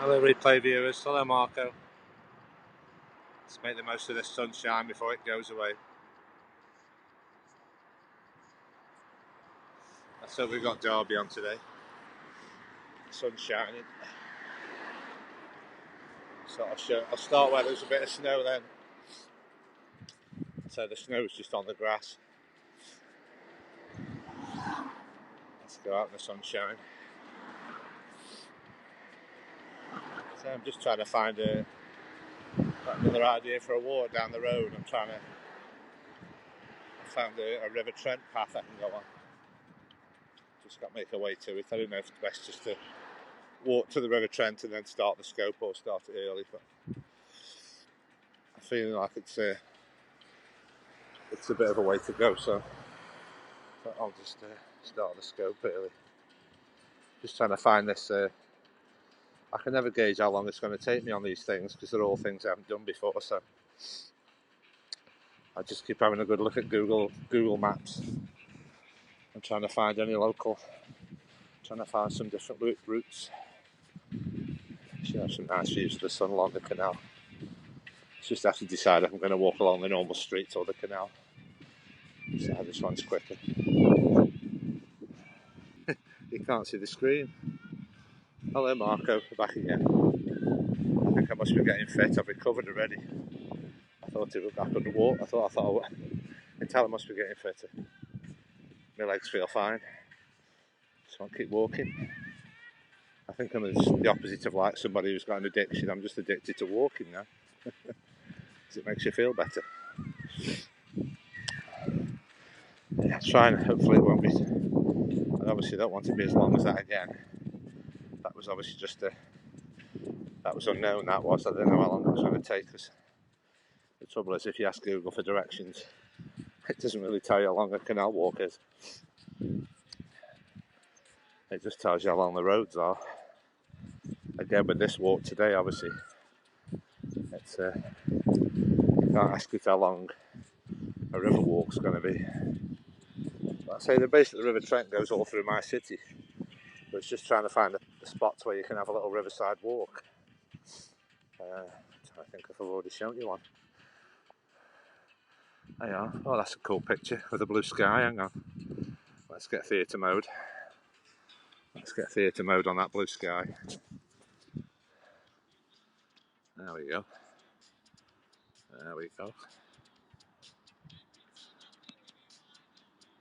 Hello replay viewers, hello Marco. Let's make the most of this sunshine before it goes away. Let's hope we've got Derby on today. Sun's shining. I'll start where there's a bit of snow then. So the snow's just on the grass. Let's go out in the sunshine. So I'm just trying to find another idea for a walk down the road. I found a River Trent path I can go on. Just got to make a way to it. I don't know if it's best just to walk to the River Trent and then start the scope or start it early, but I'm feeling like it's a bit of a way to go, so I'll just start the scope early. Just trying to find this. I can never gauge how long it's going to take me on these things because they're all things I haven't done before, so I just keep having a good look at Google Maps. I'm trying to find any local, trying to find some different routes. Should have some nice views of the sun along the canal. Just have to decide if I'm going to walk along the normal streets or the canal. See how this one's quicker. You can't see the screen. Hello Marco, back again. I think I must be getting fit. I've recovered already. I couldn't walk. I thought I tell I must be getting fitter. My legs feel fine. So I'll keep walking. I think I'm the opposite of like somebody who's got an addiction. I'm just addicted to walking now. Because it makes you feel better. Yeah, trying. Hopefully it won't be. I obviously don't want to be as long as that again. That was obviously that was unknown. That was. I didn't know how long it was going to take us. The trouble is, if you ask Google for directions, it doesn't really tell you how long a canal walk is. It just tells you how long the roads are. Again, with this walk today, obviously, it's you can't ask it how long a river walk's going to be. But I say the base of the River Trent goes all through my city, but it's just trying to find the spots where you can have a little riverside walk. I think if I've already shown you one. There you are. Oh, that's a cool picture with a blue sky. Hang on. Let's get theatre mode. Let's get theatre mode on that blue sky. There we go. There we go.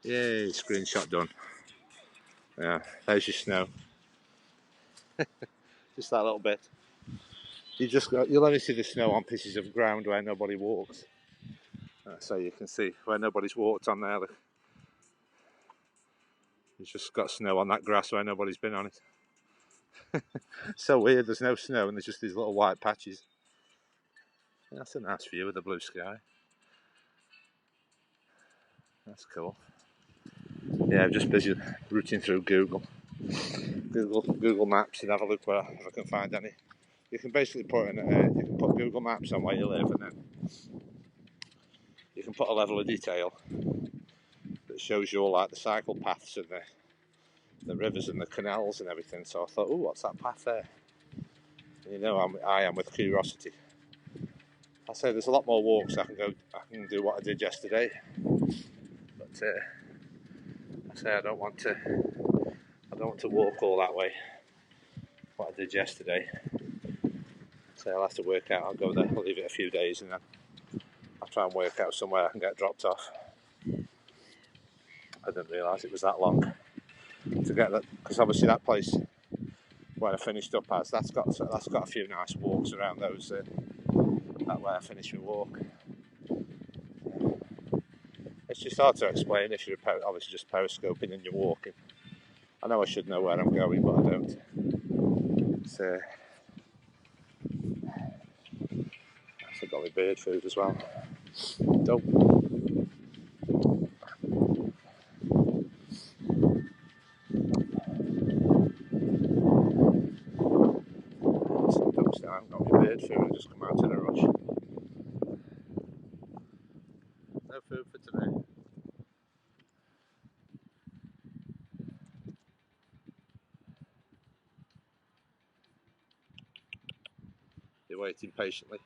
Yay, screenshot done. Yeah, there's your snow. Just that little bit. You'll only see the snow on pieces of ground where nobody walks. So you can see where nobody's walked on there. Look. It's just got snow on that grass where nobody's been on it. So weird, there's no snow and there's just these little white patches. That's a nice view of the blue sky. That's cool. Yeah, I'm just busy routing through Google Maps and have a look if I can find any. You can basically you can put Google Maps on where you live, and then you can put a level of detail that shows you all like the cycle paths and the rivers and the canals and everything. So I thought, oh, what's that path there? And you know, I am with curiosity. I say there's a lot more walks I can do what I did yesterday, but I say I don't want to walk all that way. What I did yesterday. So I'll have to work out. I'll go there. I'll leave it a few days and then I'll try and work out somewhere I can get dropped off. I didn't realise it was that long to get that, because obviously that place where I finished up that's got a few nice walks around those. That way I finished my walk. It's just hard to explain if you're obviously just periscoping and you're walking. I know I should know where I'm going, but I don't. So I forgot my bird food as well. Don't. I haven't got my bird food. I just come out in a rush. No food for today. waiting patiently.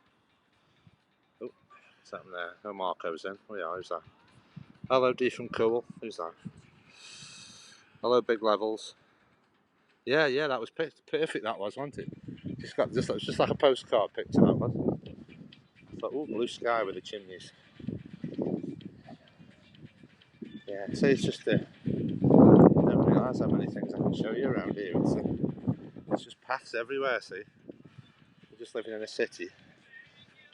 Oh, what's happening there? No Marco's then. Oh yeah, who's that? Hello, D from Cool. Who's that? Hello, Big Levels. Yeah, that was perfect. That was, wasn't it? Just like a postcard picture. That was. I thought, oh, blue sky with the chimneys. Yeah, so it's just I don't realise how many things I can show you around here. It's just paths everywhere. See, you're just living in a city,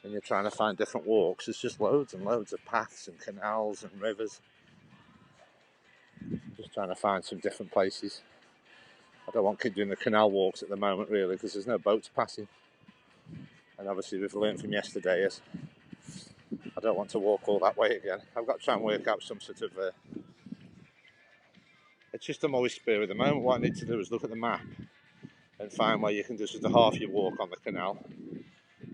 and you're trying to find different walks. There's just loads and loads of paths and canals and rivers. Just trying to find some different places. I don't want to keep doing the canal walks at the moment, really, because there's no boats passing. And obviously, we've learned from yesterday is I don't want to walk all that way again. I've got to try and work out some sort of. It's just I'm always spare at the moment. What I need to do is look at the map and find where you can do sort of half your walk on the canal,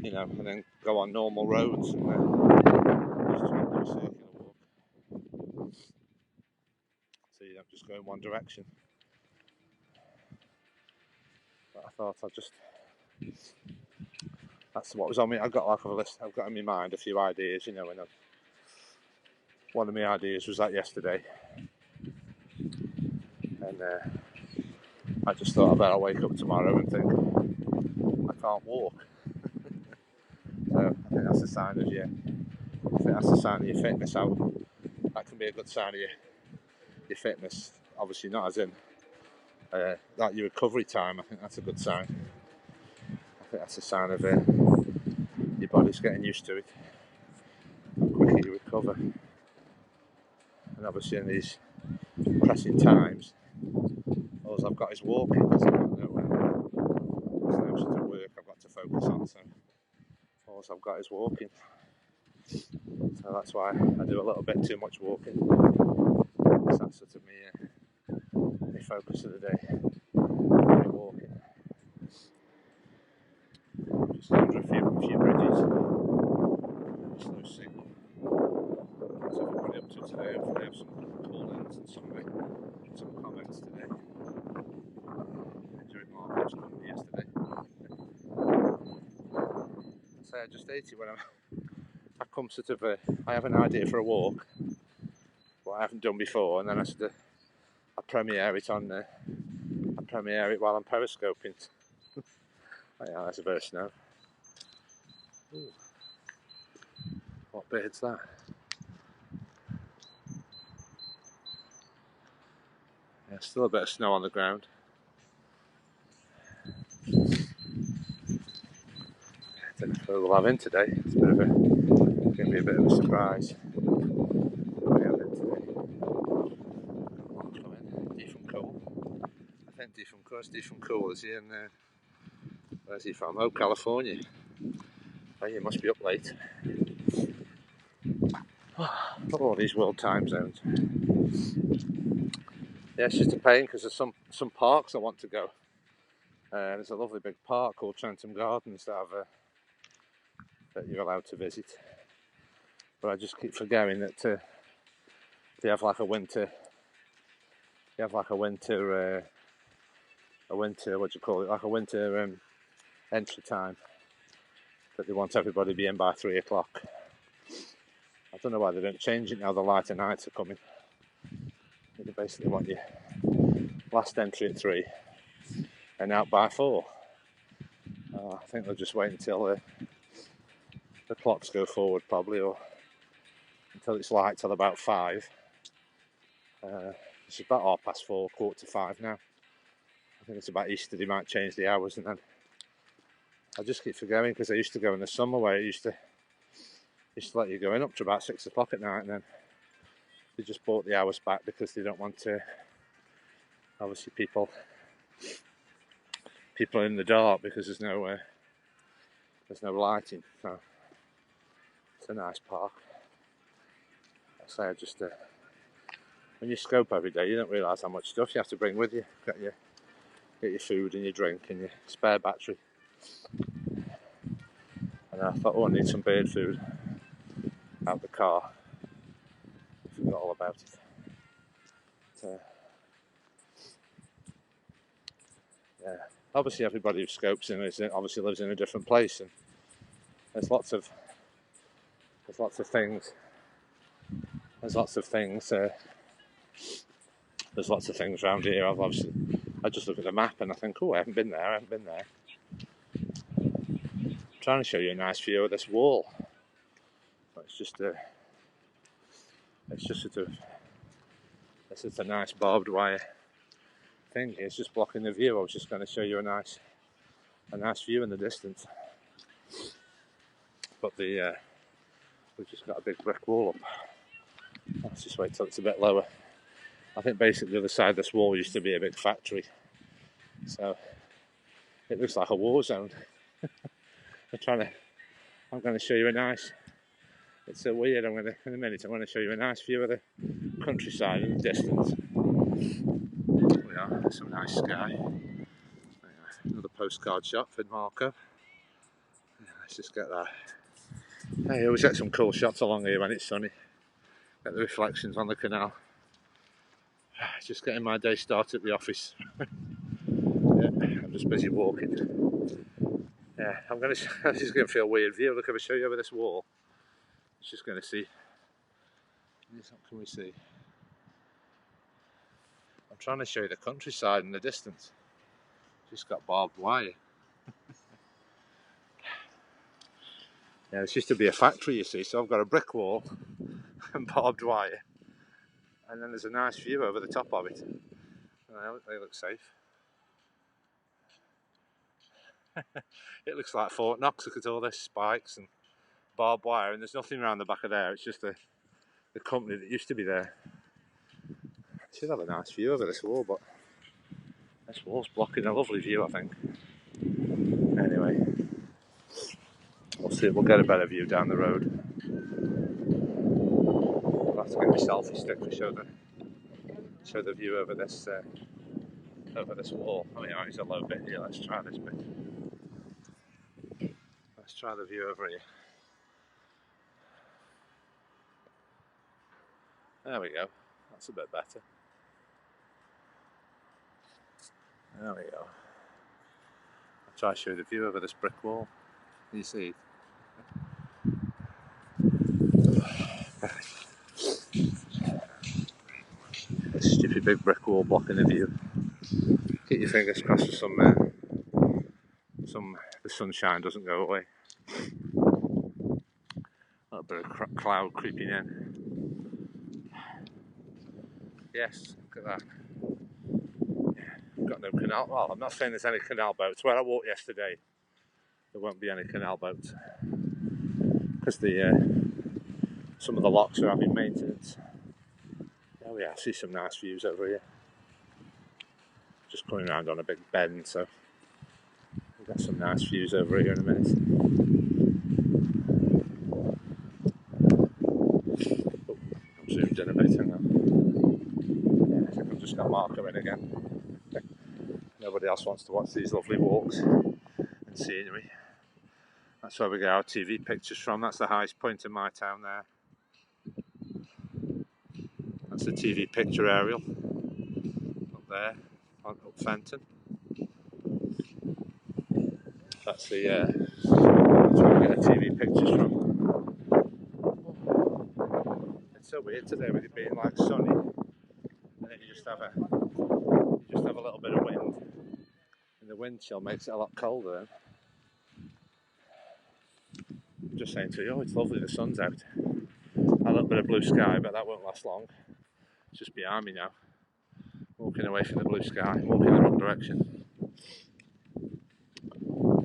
and then go on normal roads and just try and do a circular walk. So you don't just go in one direction. But I thought that's what was on me. I've got like a list. I've got in my mind a few ideas, and one of my ideas was that yesterday, and I just thought I better wake up tomorrow and think I can't walk. So I think that's a sign of your fitness. That can be a good sign of your fitness. Obviously not as in like your recovery time. I think that's a good sign. I think that's a sign of your body's getting used to it. How quicker you recover. And obviously in these pressing times, all I've got is walking because I've got there's no sort of work I've got to focus on. So all I've got is walking. So that's why I do a little bit too much walking. That's sort of my focus of the day. Walking. Just under a few bridges. There's no signal. What's everybody up to today? Hopefully I have some call-ins and some comments today. Enjoyed Marco's company yesterday. So I just ate it when I come sort of I have an idea for a walk, what I haven't done before, and then I premiere it while I'm periscoping. Oh yeah, that's a bit of snow. Ooh. What bird's that? Yeah, still a bit of snow on the ground. I don't know who we'll have in today. It's going to be a bit of a surprise. We have in today. D from Cool. I think D from Cool is he in? Where's he from? Oh, California. Oh, you must be up late. All these world time zones. Yeah, it's just a pain because there's some parks I want to go. There's a lovely big park called Trentham Gardens that you're allowed to visit. But I just keep forgetting that they have like a winter. They have like a winter. What do you call it? Like a winter entry time that they want everybody to be in by 3 o'clock. I don't know why they don't change it now. The lighter nights are coming. They basically want you last entry at 3 and out by 4. I think they'll just wait until the clocks go forward, probably, or until it's light till about 5. It's about 4:30, 4:45 now. I think it's about Easter. They might change the hours, and then I just keep forgetting because I used to go in the summer where it used to let you go in up to about 6 o'clock at night, and then they just brought the hours back because they don't want to. Obviously, people are in the dark because there's no lighting. So it's a nice park. I say, when you scope every day, you don't realise how much stuff you have to bring with you. Get your food and your drink and your spare battery. And I thought, I need some bird food out the car. I forgot all about it. But, yeah. Obviously, everybody who scopes in obviously lives in a different place, and There's lots of things. There's lots of things. There's lots of things around here. I just look at the map and I think, oh, I haven't been there. I'm trying to show you a nice view of this wall. It's just a nice barbed wire thing. It's just blocking the view. I was just going to show you a nice view in the distance. But we've just got a big brick wall up. Let's just wait till it's a bit lower. I think basically the other side of this wall used to be a big factory. So it looks like a war zone. I'm going to show you a nice, it's so weird, in a minute I'm going to show you a nice view of the countryside in the distance. There's some nice sky. Another postcard shot for Marco. Let's just get that. I always get some cool shots along here when it's sunny. Get the reflections on the canal. Just getting my day started at the office. I'm just busy walking. This is going to feel a weird view. Look, if I show you over this wall, it's just going to see. What can we see? I'm trying to show you the countryside in the distance. Just got barbed wire. It's used to be a factory, you see, so I've got a brick wall and barbed wire. And then there's a nice view over the top of it. They look safe. It looks like Fort Knox. Look at all this spikes and barbed wire, and there's nothing around the back of there. It's just the company that used to be there. I should have a nice view over this wall, but this wall's blocking a lovely view, I think. Anyway, we'll see. We'll get a better view down the road. I'll have to get my selfie stick to show the view over this wall. It's a low bit here. Let's try this bit. Let's try the view over here. There we go. That's a bit better. There we go. I'll try to show you the view over this brick wall. Can you see this stupid big brick wall blocking the view. Keep your fingers crossed for the sunshine doesn't go away. A little bit of cloud creeping in. Yes, look at that. Got no canal. Well, I'm not saying there's any canal boats. Where I walked yesterday, there won't be any canal boats because some of the locks are having maintenance. Oh yeah, I see some nice views over here. Just coming around on a big bend, so we've got some nice views over here in a minute. Oh, I'm zoomed in a bit. Hang on. I think I've just got Marco in again. Nobody else wants to watch these lovely walks and scenery. That's where we get our TV pictures from. That's the highest point in my town there. That's the TV picture aerial up there, up Fenton. That's where we get the TV pictures from. It's so weird today with it being like sunny, and then you just have a little bit of wind, and the wind chill makes it a lot colder then. I'm just saying to you, it's lovely, the sun's out. A little bit of blue sky, but that won't last long. It's just behind me now. Walking away from the blue sky, walking in the wrong direction.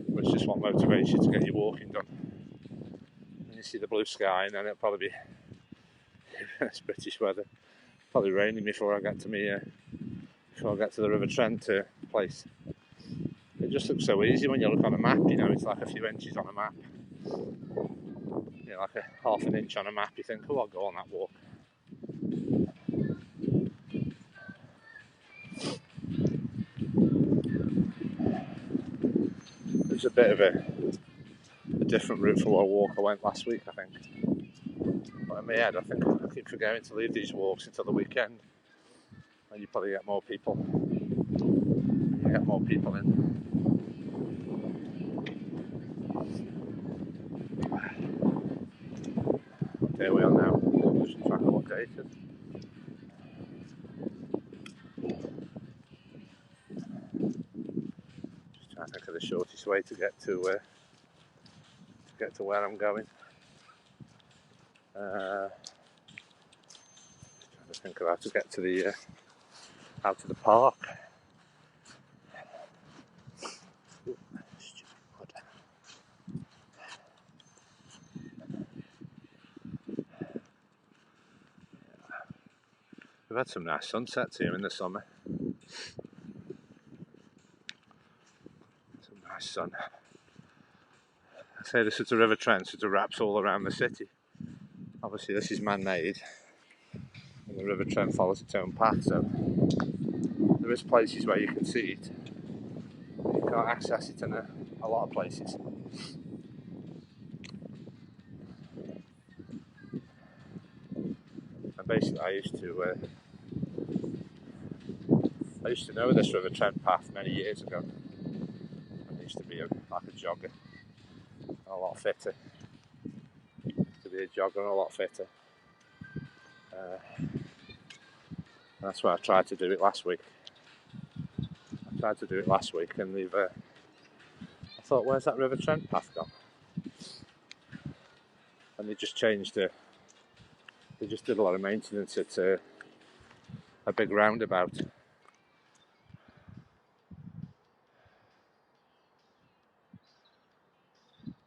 But it's just what motivates you to get your walking done. And you see the blue sky, and then it'll probably be it's British weather. Probably raining before I get to the River Trent place. It just looks so easy when you look on a map. It's like a few inches on a map. Like a half an inch on a map. You think, oh, I'll go on that walk. It's a bit of a different route for a walk I went last week, I think. But in my head, I think I keep forgetting to leave these walks until the weekend, and you probably get more people. You get more people in. There we are now. Just track updated. Just trying to think of the shortest way to get to where I'm going. Just trying to think of how to get to the park. We've had some nice sunsets here in the summer. Some nice sun. I say this is the River Trent, so it wraps all around the city. Obviously this is man-made, and the River Trent follows its own path, so there is places where you can see it. You can't access it in a lot of places. And basically I used to know this River Trent path many years ago. I used to be like a jogger, a lot fitter. To be a jogger and a lot fitter. That's why I tried to do it last week. And I thought, where's that River Trent path gone? And they just changed they just did a lot of maintenance at a big roundabout.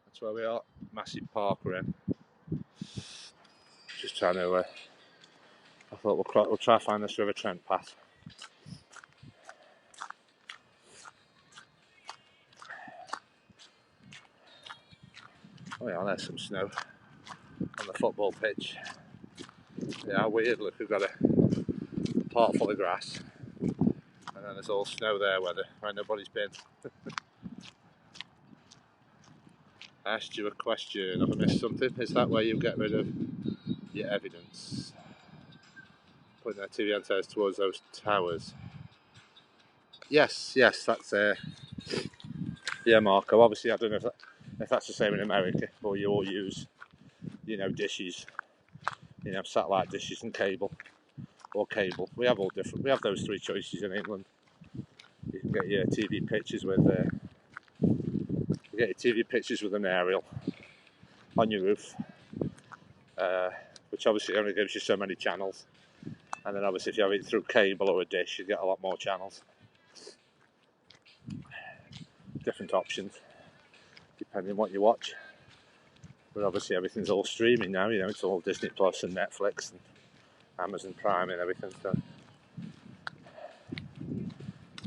That's where we are, massive park we're in. Just trying to, I thought we'll try to find this River Trent path. Oh yeah, there's some snow on the football pitch. Yeah, weird, look, we've got a part full of grass, and then there's all snow there where nobody's been. I asked you a question, have I missed something? Is that where you get rid of your evidence? Putting their TV antennas towards those towers. Yes, that's yeah, Marco. Obviously, I don't know if that's the same in America, or you all use, dishes, satellite dishes and cable, or cable. We have all different. We have those three choices in England. You can get your TV pictures with an aerial on your roof, which obviously only gives you so many channels. And then obviously if you have it through cable or a dish, you get a lot more channels. Different options, depending on what you watch. But obviously everything's all streaming now, it's all Disney Plus and Netflix and Amazon Prime and everything. So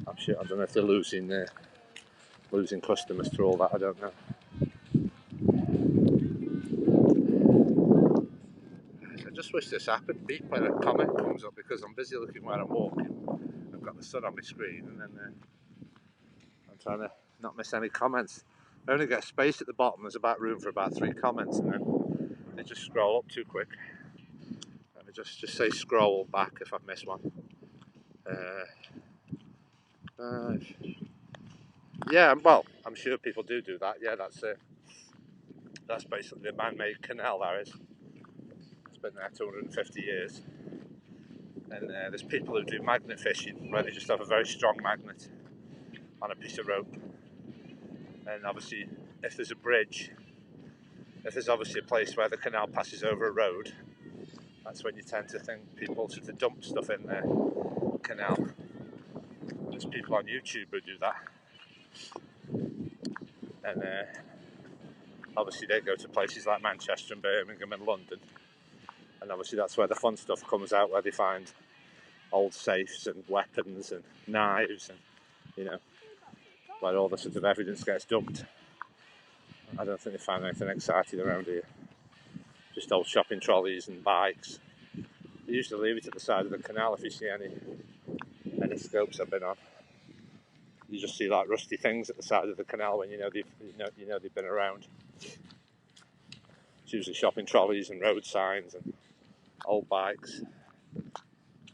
I'm sure, I don't know if they're losing customers through all that, I don't know. I just wish this app would beep when a comment comes up, because I'm busy looking where I'm walking. I've got the sun on my screen, and then I'm trying to not miss any comments. I only get space at the bottom. There's about room for about 3 comments, and then they just scroll up too quick. Let me just say scroll back if I've missed one. Yeah, well, I'm sure people do that. Yeah, that's basically the man-made canal. That is. It's been there 250 years. And there's people who do magnet fishing, where they just have a very strong magnet on a piece of rope. And obviously, if there's a bridge, if there's obviously a place where the canal passes over a road, that's when you tend to think people to dump stuff in the canal. There's people on YouTube who do that. And obviously they go to places like Manchester and Birmingham and London. And obviously that's where the fun stuff comes out, where they find old safes and weapons and knives and, where all the sort of evidence gets dumped. I don't think they find anything exciting around here. Just old shopping trolleys and bikes. They usually leave it at the side of the canal if you see any scopes I've been on. You just see like rusty things at the side of the canal when they've been around. It's usually shopping trolleys and road signs and old bikes.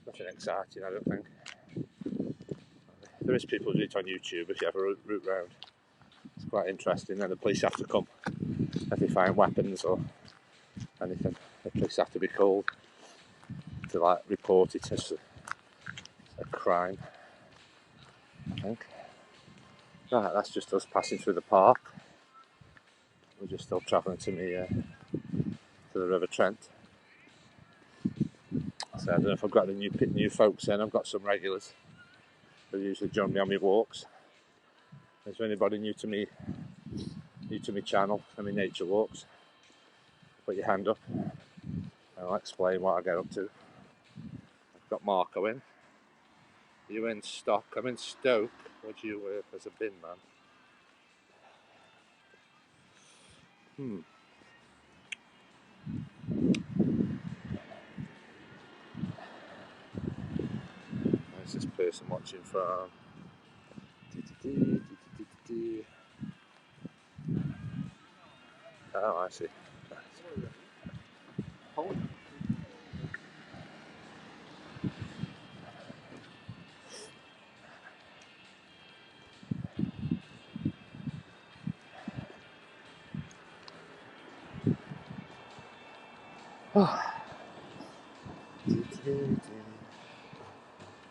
Nothing exciting, I don't think. There is people who do it on YouTube if you have a route round. It's quite interesting. Then the police have to come if they find weapons or anything. The police have to be called to like report it as a crime, I think. Right, that's just us passing through the park. We're just still travelling to the River Trent. So I don't know if I've got any new folks in. I've got some regulars who usually join me on my walks. Is there anybody new to me channel, I mean nature walks? Put your hand up and I'll explain what I get up to. I've got Marco in. You in Stock? I'm in Stoke. What do you work as a bin man? Where's this person watching from? Oh, I see.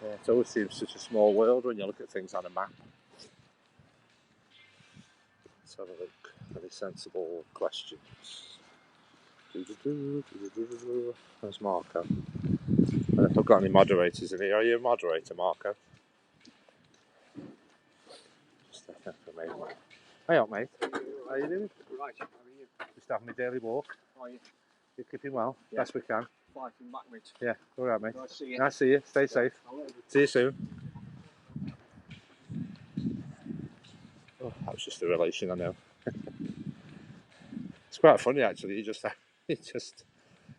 Yeah, it always seems such a small world when you look at things on a map. Let's have a look. Any sensible questions? There's Marco. I don't know if I've got any moderators in here. Are you a moderator, Marco? Just for me. Hey up, mate. How you doing? Right, how are you? Just having my daily walk. How are you? You're keeping well? Yeah. Best we can. Fighting back, mate. Yeah, alright, mate. Nice to see you. Nice to see you. Stay safe. See you soon. Oh, that was just a relation, I know. It's quite funny actually.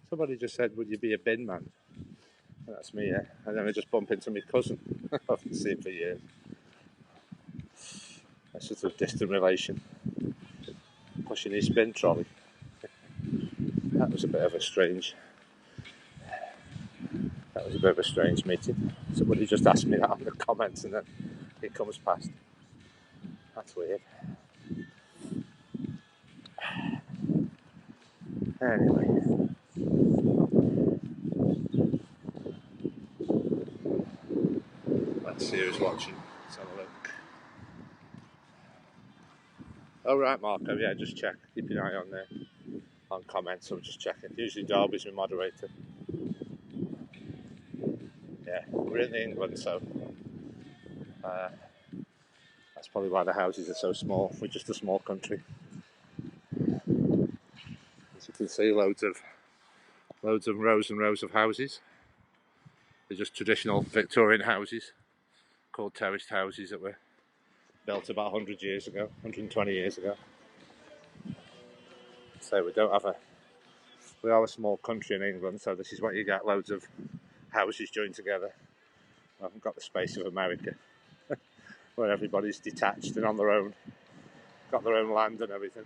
Somebody just said, "Would you be a bin man?" And that's me, yeah. And then I just bump into my cousin. I haven't seen for years. That's just a distant relation. Pushing his bin trolley. That was a bit of a strange meeting. Somebody just asked me that on the comments and then he comes past. That's weird. Anyway. Let's see who's watching. Let's have a look. Oh right, Marco, yeah, just check. Keep an eye on comments, I'm just checking. Usually Derby's my moderator. Yeah, we're in England, so that's probably why the houses are so small. We're just a small country. As you can see, loads of rows and rows of houses. They're just traditional Victorian houses called terraced houses that were built about 100 years ago, 120 years ago. So we are a small country in England, so this is what you get, loads of houses joined together. We haven't got the space of America, where everybody's detached and on their own, got their own land and everything.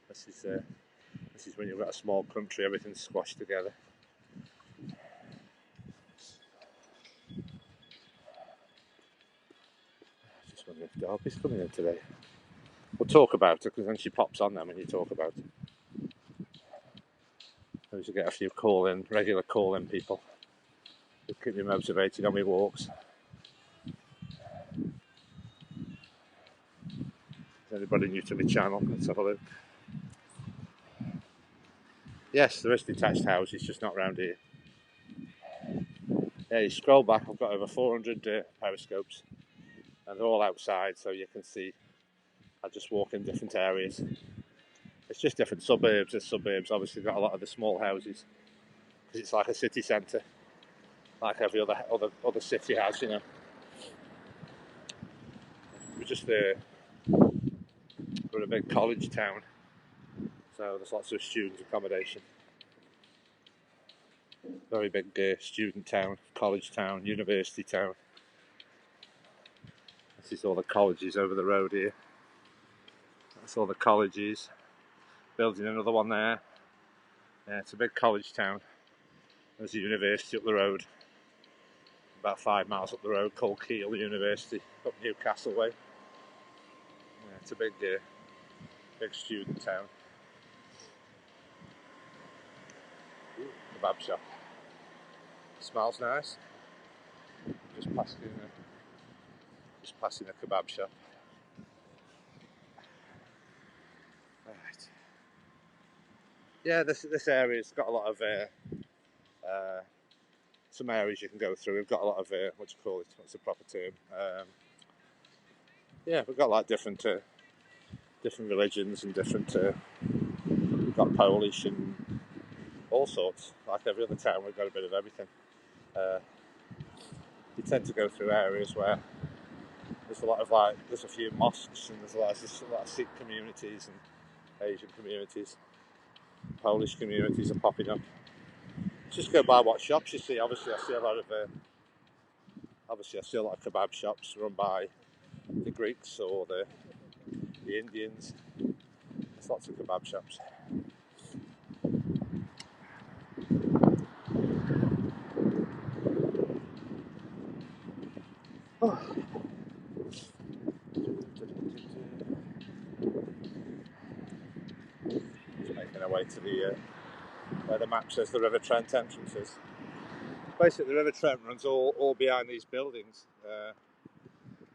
This is when you've got a small country, everything's squashed together. I just wonder if Derby's coming in today. We'll talk about it, because then she pops on them when you talk about it. I usually get a few regular call-in people who keep me motivated on my walks. Is anybody new to my channel? Let's have a look. Yes, there is detached houses, just not round here. Yeah, you scroll back, I've got over 400 periscopes, and they're all outside, so you can see. I just walk in different areas. It's just different suburbs. The suburbs obviously got a lot of the small houses, because it's like a city centre, like every other city has, you know. We're a big college town, so there's lots of student accommodation. Very big student town, college town, university town. This is all the colleges over the road here. That's all the colleges. Building another one there. Yeah, it's a big college town. There's a university up the road, about 5 miles up the road, called Keele University, up Newcastle way. Yeah, it's a big student town. kebab shop. Smells nice. Just passing a kebab shop. Right. Yeah, this area's got a lot of some areas you can go through. We've got a lot of what do you call it? What's the proper term? Yeah, we've got like different religions and different. We've got Polish and all sorts. Like every other town, we've got a bit of everything. You tend to go through areas where there's a lot of there's a few mosques and there's a lot of Sikh communities and Asian communities. Polish communities are popping up. Just go by what shops you see. Obviously, I see a lot of kebab shops run by the Greeks or the Indians. There's lots of kebab shops. Oh. Just making our way to the where the map says the River Trent entrance is. Basically, the River Trent runs all behind these buildings.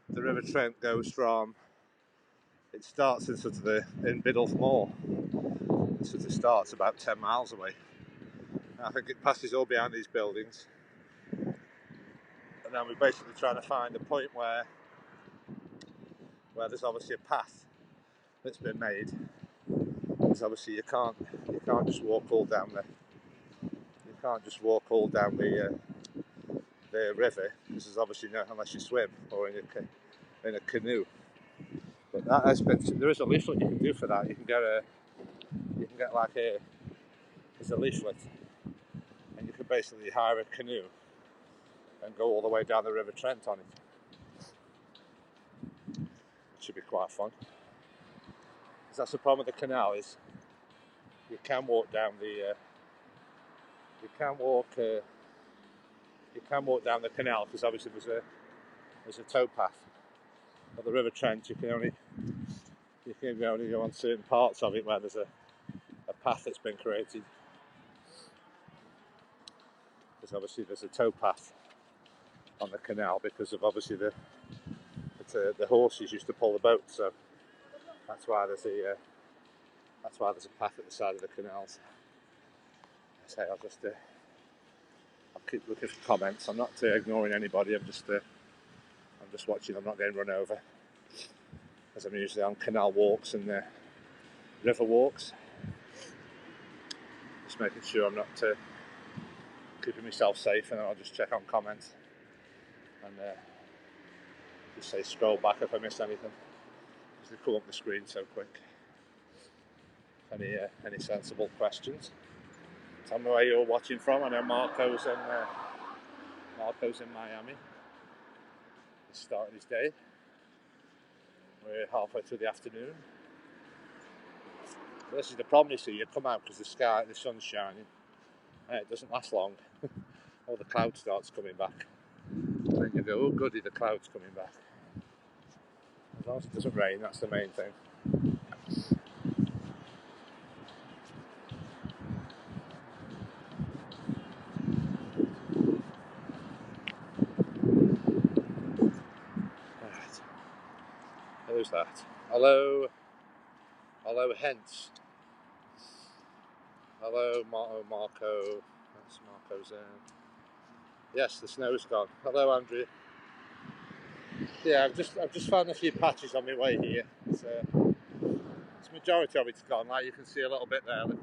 The River Trent goes from. It starts in in Biddulph Moor. It sort of starts about 10 miles away. And I think it passes all behind these buildings. And then we're basically trying to find a point where there's obviously a path that's been made. Because obviously you can't just walk all down the river, because there's obviously no, unless you swim or in a canoe. But that has been, there is a leaflet you can do for that. You can get there's a leaflet, and you can basically hire a canoe and go all the way down the River Trent on it. It should be quite fun. Because that's the problem with the canal is you can walk down the canal because obviously there's a towpath. But the River Trent you can only go on certain parts of it where there's a path that's been created. Because obviously there's a towpath on the canal because of obviously the horses used to pull the boat, so that's why there's a path at the side of the canals. I'll keep looking for comments. I'm not ignoring anybody. I'm just watching. I'm not getting run over, as I'm usually on canal walks and river walks. Just making sure I'm not keeping myself safe, and then I'll just check on comments and just say scroll back if I miss anything, because they come up the screen so quick. Any sensible questions? Tell me where you're watching from. I know Marco's in Miami. He's started his day. We're halfway through the afternoon. This is the problem, you see. You come out because the sun's shining, and it doesn't last long. All the cloud starts coming back. And then you go, oh goody, the cloud's coming back. As long as it doesn't rain, that's the main thing. Right. Who's that? Hello, Hence. Hello, Marco. That's Marco's. Yes, the snow's gone. Hello, Andrew. Yeah, I've just found a few patches on my way here. It's majority of it's gone. Like you can see a little bit there. Look.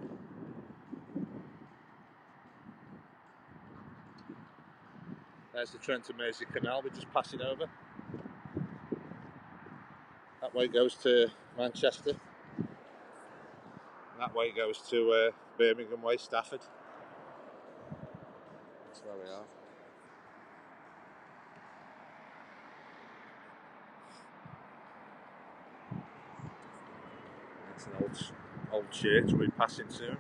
There's the Trent and Mersey Canal. We're just passing over. That way goes to Manchester. And that way goes to Birmingham Way, Stafford. That's where we are. It's an old church we'll be passing soon.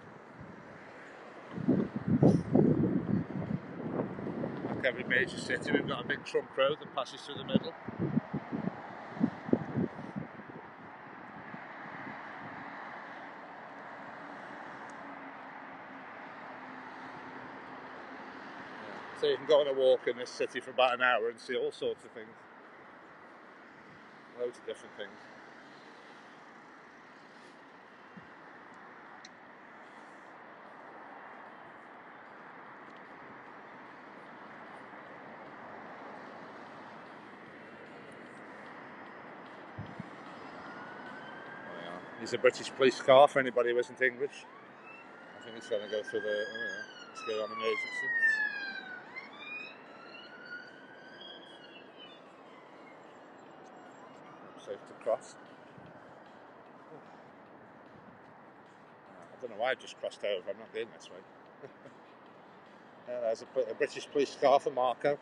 Like every major city, we've got a big trunk road that passes through the middle. So you can go on a walk in this city for about an hour and see all sorts of things. Loads of different things. There's a British police car for anybody who isn't English. I think it's going to go through the. Let's go on emergency. Safe to cross. I don't know why I just crossed over. I'm not going this way. There's a British police car for Marco.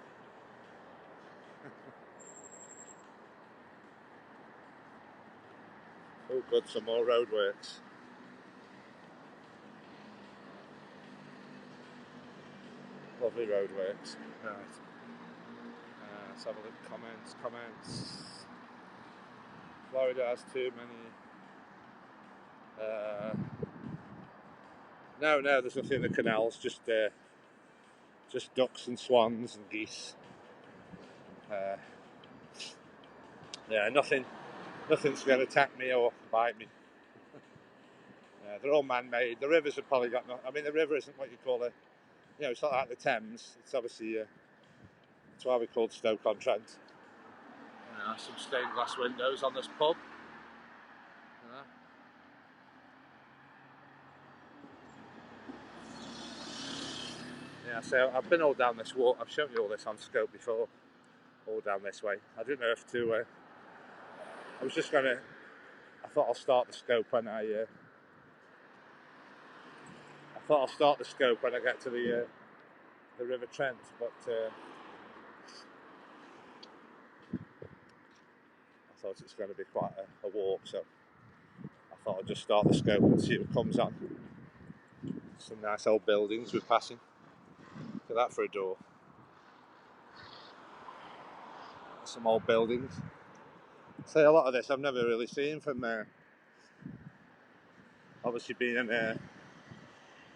Oh, good, some more roadworks. Lovely roadworks. Right. Let's have a look. Comments. Florida has too many. No, there's nothing in the canals. Just ducks and swans and geese. Yeah, nothing's going to attack me or bite me. They're all man-made. The rivers have probably got no. I mean, the river isn't what you call a. It's not like the Thames. It's obviously. That's why we called Stoke-on-Trent. Some stained glass windows on this pub. So I've been all down this walk. I've shown you all this on Scope before. All down this way. I didn't know if to. I was just gonna. I thought I'll start the Scope when I thought I'll start the Scope when I get to the River Trent, but I thought it's going to be quite a walk, so I thought I'd just start the Scope and see what comes on. Some nice old buildings we're passing. Look at that for a door. Some old buildings. So a lot of this I've never really seen from there. Obviously being in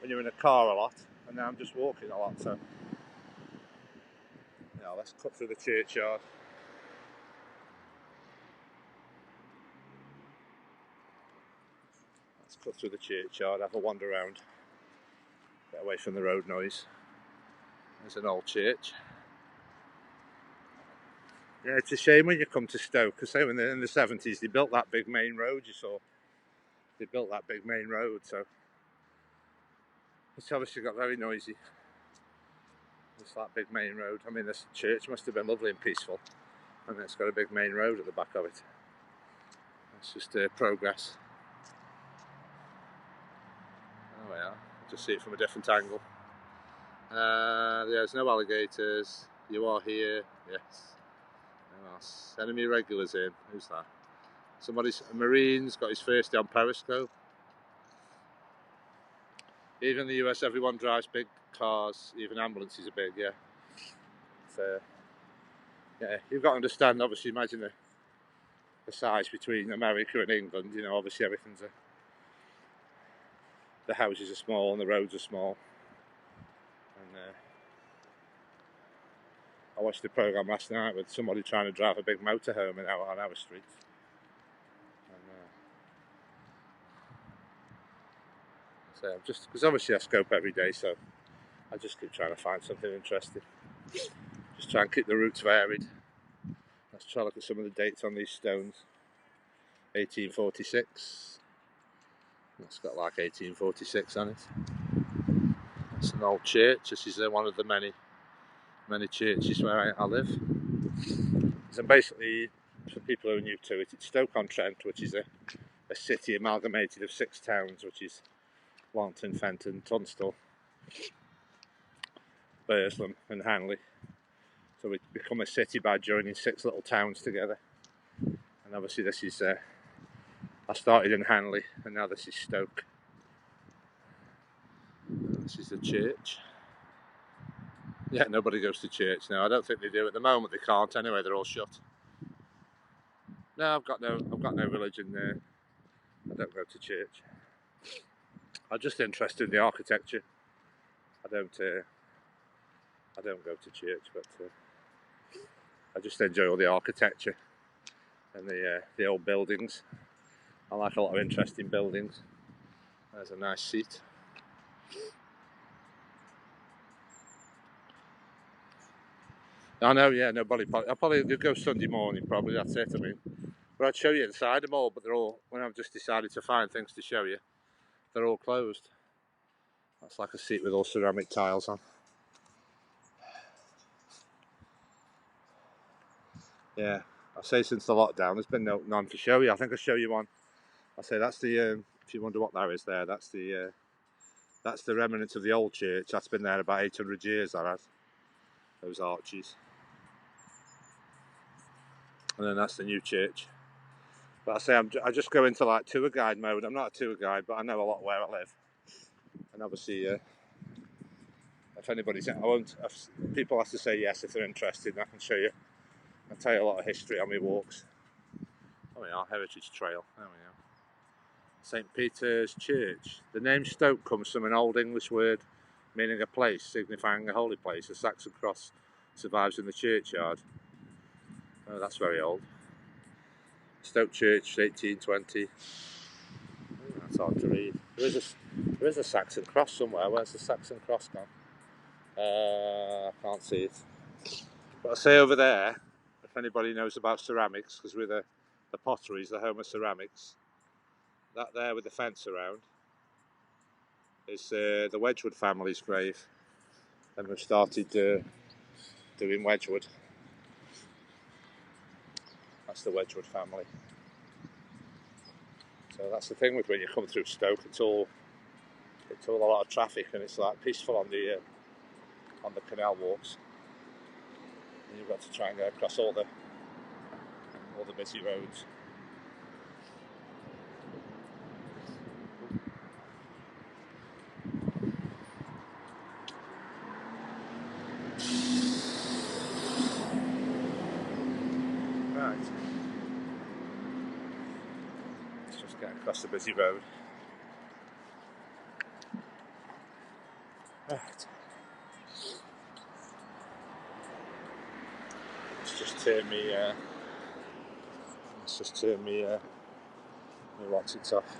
when you're in a car a lot, and now I'm just walking a lot, so let's cut through the churchyard. Let's cut through the churchyard, have a wander around, get away from the road noise. There's an old church. Yeah, it's a shame when you come to Stoke, because in the 70s they built that big main road you saw. They built that big main road, so it's obviously got very noisy. It's that big main road. I mean, this church must have been lovely and peaceful, and it's got a big main road at the back of it. It's just progress. Oh yeah, just see it from a different angle. There's no alligators. You are here, yes. Enemy regulars in. Who's that? A Marine's got his first day on Periscope. Even in the US, everyone drives big cars. Even ambulances are big, yeah. So, you've got to understand. Obviously, imagine the size between America and England. Obviously everything's the houses are small and the roads are small. And I watched the programme last night with somebody trying to drive a big motorhome on our street. So just because obviously I scope every day, so I just keep trying to find something interesting. Just try and keep the routes varied. Let's try to look at some of the dates on these stones. 1846. It's got like 1846 on it. It's an old church. This is one of the many churches where I live. So basically, for people who are new to it, it's Stoke-on-Trent, which is a city amalgamated of 6 towns, which is Warrington, Fenton, Tunstall, Burslem and Hanley. So we become a city by joining 6 little towns together. And obviously this is, I started in Hanley and now this is Stoke. This is the church. Yeah, nobody goes to church now. I don't think they do at the moment. They can't anyway. They're all shut. No, I've got no religion there. I don't go to church. I'm just interested in the architecture. I don't go to church, but I just enjoy all the architecture and the old buildings. I like a lot of interesting buildings. There's a nice seat. I know, yeah, nobody. I'll probably go Sunday morning, probably. That's it. I mean, but I'd show you inside them all, but they're all. When I've just decided to find things to show you, they're all closed. That's like a seat with all ceramic tiles on. Yeah, I say since the lockdown, there's been none to show you. I think I'll show you one. I say that's the. If you wonder what that is, there, that's the remnants of the old church. That's been there about 800 years. That has those arches, and then that's the new church. But I say I just go into like tour guide mode. I'm not a tour guide, but I know a lot where I live, and obviously, if anybody's, I won't. If people have to say yes if they're interested. I can show you. I'll tell you a lot of history on my walks. Oh, we are Heritage Trail. There we go. St. Peter's Church. The name Stoke comes from an Old English word meaning a place, signifying a holy place. A Saxon cross survives in the churchyard. Oh, that's very old. Stoke Church, 1820. Oh, that's hard to read. There is a Saxon cross somewhere. Where's the Saxon cross gone? I can't see it. But I say over there, if anybody knows about ceramics, because we're the potteries, the home of ceramics, that there with the fence around is the Wedgwood family's grave. And we've started doing Wedgwood. That's the Wedgwood family. So that's the thing with when you come through Stoke, it's all a lot of traffic, and it's like peaceful on the canal walks. And you've got to try and go across all the busy roads. Right. Let's just get across the busy road. Right. Let's just turn me. My what's it off.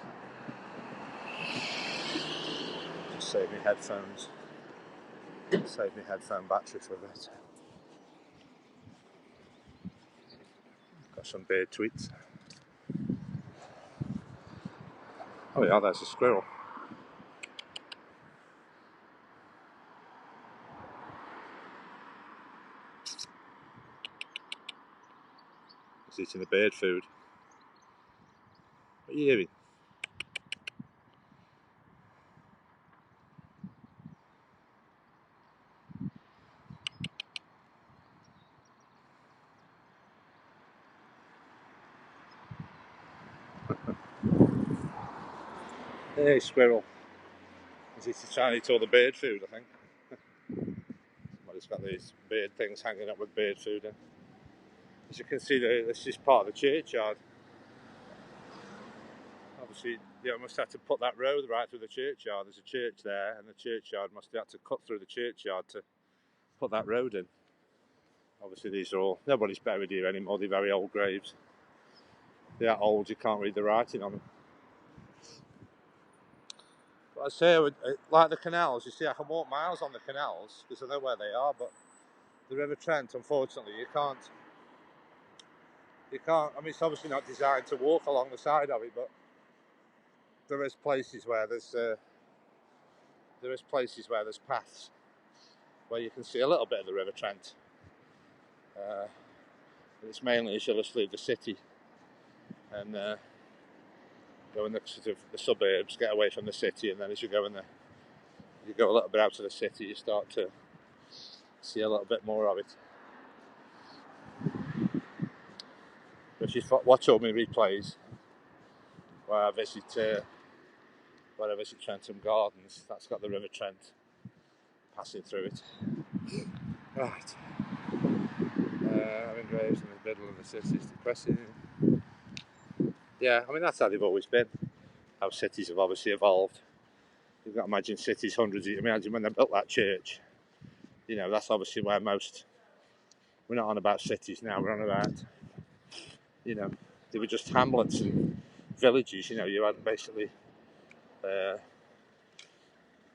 Just save me headphones. Save me headphone battery for a bit. Got some beard tweets. Oh yeah, there's a squirrel. He's eating the bird food. What are you hearing? Hey, squirrel. He's trying to eat all the bird food, I think. Somebody's got these bird things hanging up with bird food in. As you can see, this is part of the churchyard. Obviously, they must have to put that road right through the churchyard. There's a church there, and the churchyard must have to cut through the churchyard to put that road in. Obviously, these are all, nobody's buried here anymore. They're very old graves. They're old, you can't read the writing on them. But I say, like the canals, you see, I can walk miles on the canals because I know where they are, but the River Trent, unfortunately, you can't. I mean, it's obviously not designed to walk along the side of it, but there is places where there's paths where you can see a little bit of the River Trent. It's mainly as you just leave the city and go in the sort of the suburbs, get away from the city, and then as you go a little bit out of the city, you start to see a little bit more of it. If you watch all my replays where I visit Trentham Gardens, that's got the River Trent passing through it. Right. Having graves in the middle of the city is depressing. Yeah, I mean that's how they've always been. How cities have obviously evolved. You've got to imagine cities imagine when they built that church. You know, that's obviously where most. We're not on about cities now. We're on about, you know, they were just hamlets and villages. You know, you had basically,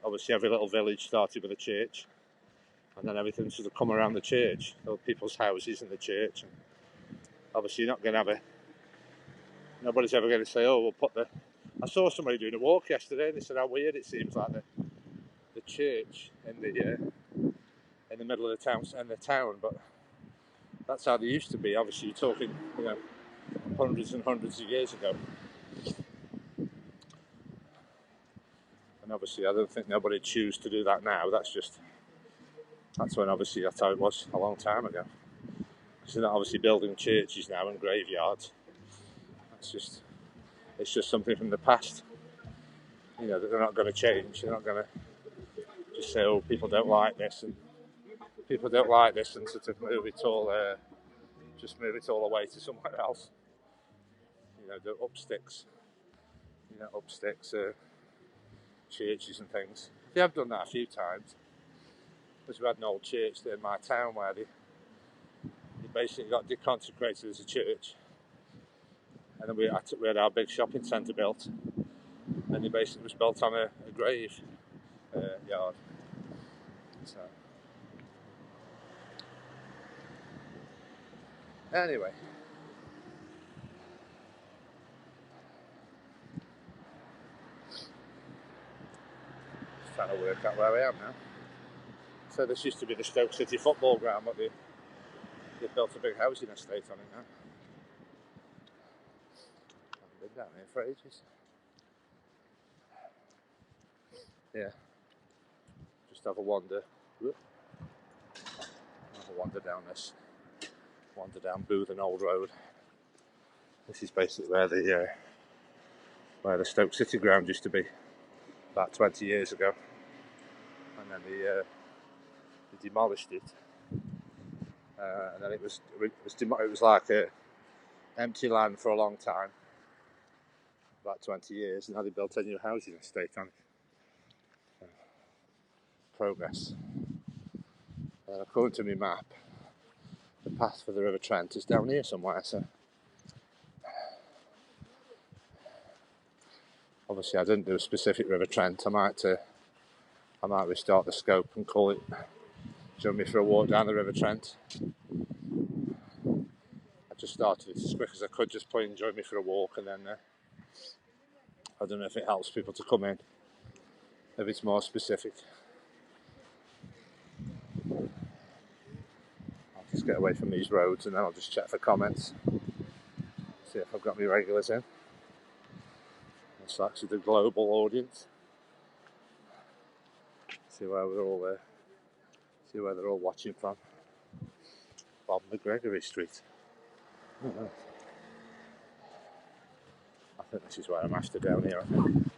obviously every little village started with a church, and then everything sort of come around the church, people's houses and the church. And obviously, you're not going to have a. Nobody's ever going to say, "Oh, we'll put the." I saw somebody doing a walk yesterday, and they said how weird it seems like the church in the middle of the town, but that's how they used to be. Obviously, you're talking, you know, hundreds and hundreds of years ago. And obviously, I don't think nobody choose to do that now. That's when obviously that's how it was a long time ago. Because they're not obviously building churches now and graveyards. It's just something from the past. You know, that they're not going to change. They're not going to just say, oh, people don't like this and sort of move it all away to somewhere else. You know, the up sticks, churches and things. They have done that a few times. Because we had an old church there in my town where they basically got deconsecrated as a church. And then we had our big shopping centre built. And it basically was built on a grave yard. So. Anyway. Just trying to work out where I am now. So this used to be the Stoke City football ground, but they've built a big housing estate on it now. I haven't been down here for ages. Yeah. Just have a wander. Wander down Bootham Old Road. This is basically where the Stoke City ground used to be about 20 years ago, and then they demolished it, and then it was like a empty land for a long time, about 20 years, and now they built a new housing estate on it. Progress. According to my map, the path for the River Trent is down here somewhere, so obviously I didn't do a specific River Trent. I might restart the scope and call it Join Me for a Walk Down the River Trent. I just started it as quick as I could, just putting Join Me for a Walk, and then I don't know if it helps people to come in, if it's more specific. I'll just get away from these roads and then I'll just check for comments, see if I've got my regulars in. It's actually the global audience. See where they're all watching from. Bob McGregory Street. I think this is where I'm after down here, I think.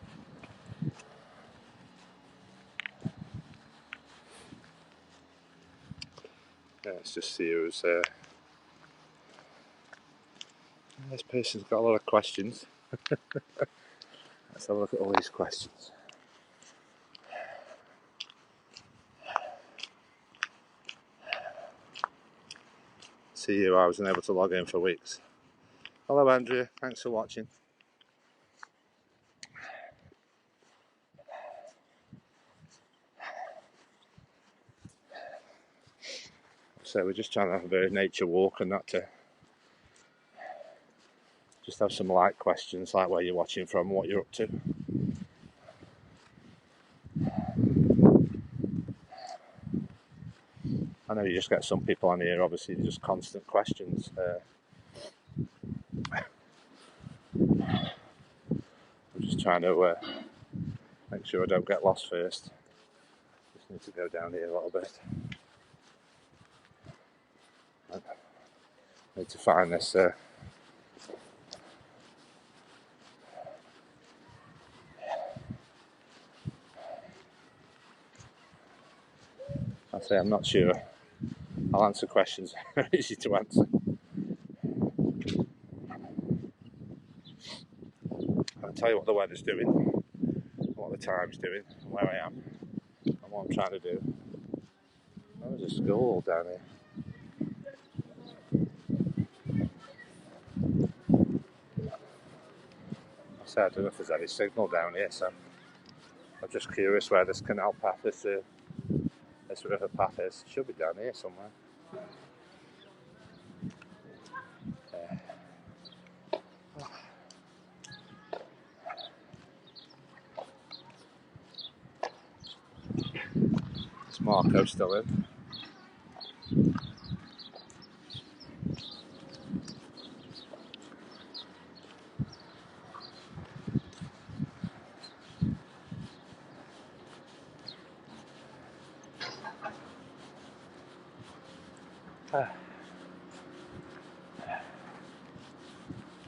Yeah, let's just see who's this person's got a lot of questions. Let's have a look at all these questions. See you, I wasn't able to log in for weeks. Hello Andrea, thanks for watching. So we're just trying to have a bit of nature walk and not to just have some light questions like where you're watching from, what you're up to. I know you just get some people on here, obviously, just constant questions. I'm just trying to make sure I don't get lost first. Just need to go down here a little bit. I need to find this. I say I'm not sure. I'll answer questions. They're easy to answer. I'll tell you what the weather's doing, what the time's doing, where I am, and what I'm trying to do. Oh, There's a school down here. I don't know if there's any signal down here, so I'm just curious where this canal path, this river path is. It should be down here somewhere. Is Marco still in?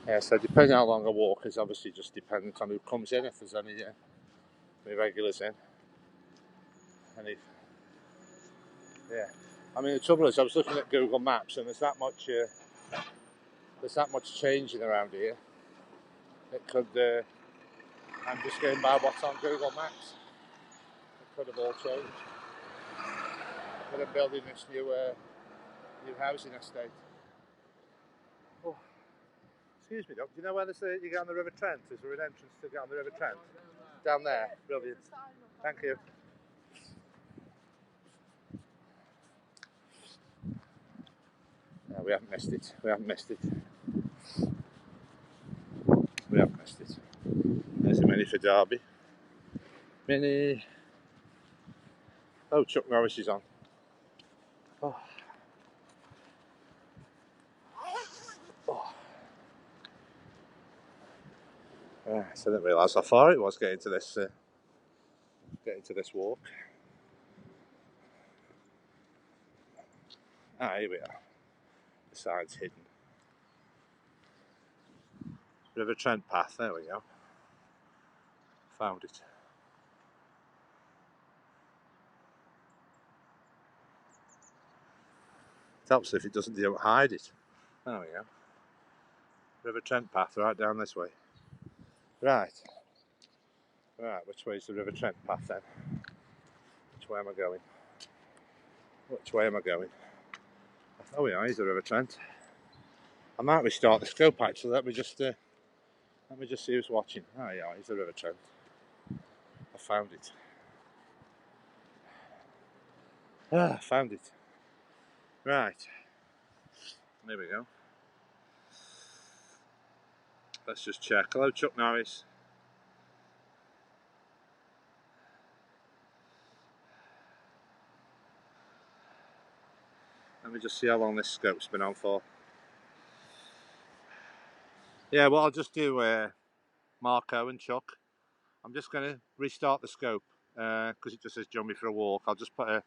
Yeah, so depending how long I walk is obviously just dependent on who comes in, if there's any regulars in. Yeah. I mean, the trouble is, I was looking at Google Maps, and there's that much changing around here. It could. I'm just going by what's on Google Maps. It could have all changed. But I'm building this new housing estate. Oh, excuse me, Doc. Do you know where you get on the River Trent? Is there an entrance to get on the River Trent? Down there. Brilliant. Thank you. No, we haven't missed it. There's a Mini for Derby. Mini. Oh, Chuck Norris is on. Oh. Yeah, so I didn't realise how far it was getting to this walk. Here we are. The sign's hidden. River Trent path. There we go. Found it. It helps if you don't hide it. There we go. River Trent path right down this way. Right, which way is the River Trent path then? Which way am I going? Oh yeah, here's the River Trent. I might restart the scope actually. Let me just see who's watching. Oh yeah, here's the River Trent. I found it. Found it. Right. There we go. Let's just check. Hello, Chuck Norris. Let me just see how long this scope's been on for. Yeah, well, I'll just do Marco and Chuck. I'm just going to restart the scope because it just says join me for a walk. I'll just put a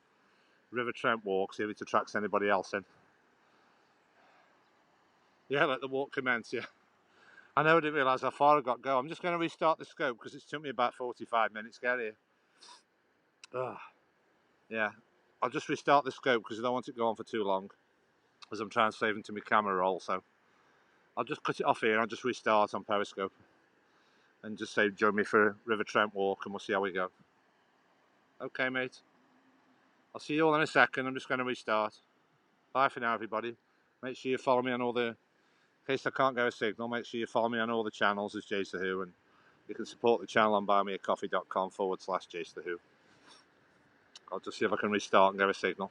River Trent walk, see if it attracts anybody else in. Yeah, let the walk commence, yeah. I know I didn't realise how far I got to go. I'm just going to restart the scope because it's took me about 45 minutes to get here. Yeah, I'll just restart the scope because I don't want it going for too long as I'm trying to save into my camera roll. So I'll just cut it off here and I'll just restart on Periscope and just say join me for a River Trent walk and we'll see how we go. Okay, mate. I'll see you all in a second. I'm just going to restart. Bye for now, everybody. Make sure you follow me on all the... In case I can't get a signal, make sure you follow me on all the channels as Jace the Who, and you can support the channel on buymeacoffee.com/Jace the Who. I'll just see if I can restart and get a signal.